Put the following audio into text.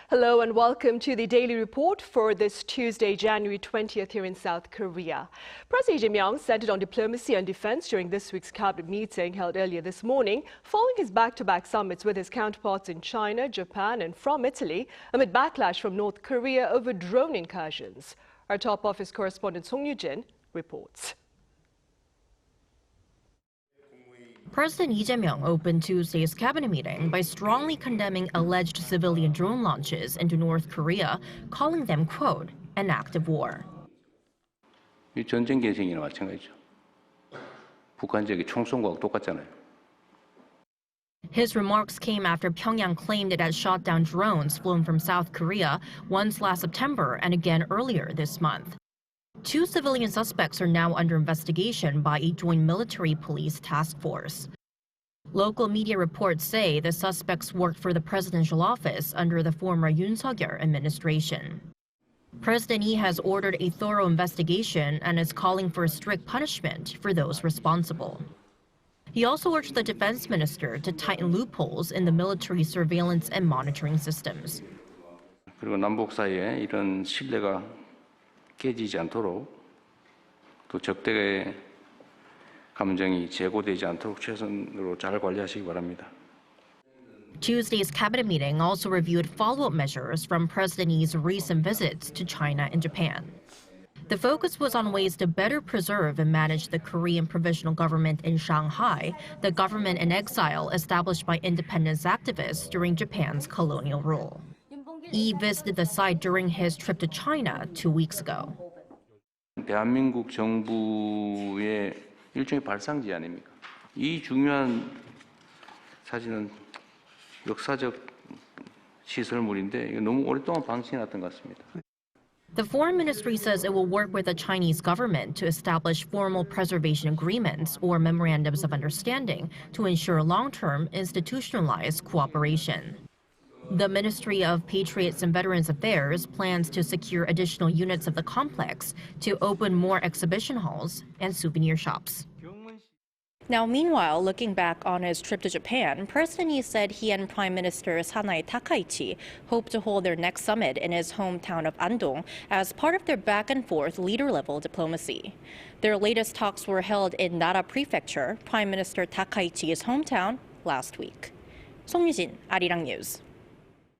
Hello and welcome to the Daily Report for this Tuesday, January 20th here in South Korea. President Lee Jae Myung centered on diplomacy and defense during this week's cabinet meeting held earlier this morning, following his back-to-back summits with his counterparts in China, Japan and from Italy, amid backlash from North Korea over drone incursions. Our top office correspondent Song Yoo-jin reports. President Lee Jae Myung opened Tuesday's cabinet meeting by strongly condemning alleged civilian drone launches into North Korea, calling them, quote, an act of war. 이 전쟁 계획이나 마찬가지죠. 북한 지역의 총 쏜 거하고 똑같잖아요. His remarks came after Pyongyang claimed it had shot down drones flown from South Korea once last September and again earlier this month. 2 civilian suspects are now under investigation by a joint military-police task force. Local media reports say the suspects worked for the presidential office under the former Yoon Suk-yeol administration. President Lee has ordered a thorough investigation and is calling for strict punishment for those responsible. He also urged the defense minister to tighten loopholes in the military surveillance and monitoring systems. 그리고 남북 사이에 이런 신뢰가 깨지지 않도록 또 적대의 감정이 제고되지 않도록 최선으로 잘 관리하시기 바랍니다. Tuesday's cabinet meeting also reviewed follow-up measures from President Lee's recent visits to China and Japan. The focus was on ways to better preserve and manage the Korean Provisional Government in Shanghai, the government in exile established by independence activists during Japan's colonial rule. Lee visited the site during his trip to China 2 weeks ago. 대한민국 정부의 일종의 발상지 아닙니까? 이 중요한 사진은 역사적 시설물인데 이거 너무 오랫동안 방치해놨던 것 같습니다. The Foreign Ministry says it will work with the Chinese government to establish formal preservation agreements or memorandums of understanding to ensure long-term institutionalized cooperation. The Ministry of Patriots and Veterans Affairs plans to secure additional units of the complex to open more exhibition halls and souvenir shops. Now, meanwhile, looking back on his trip to Japan, President Lee said he and Prime Minister Sanae Takaichi hope to hold their next summit in his hometown of Andong as part of their back-and-forth leader-level diplomacy. Their latest talks were held in Nara Prefecture, Prime Minister Takaichi's hometown, last week. Song Yoo-jin, Arirang News.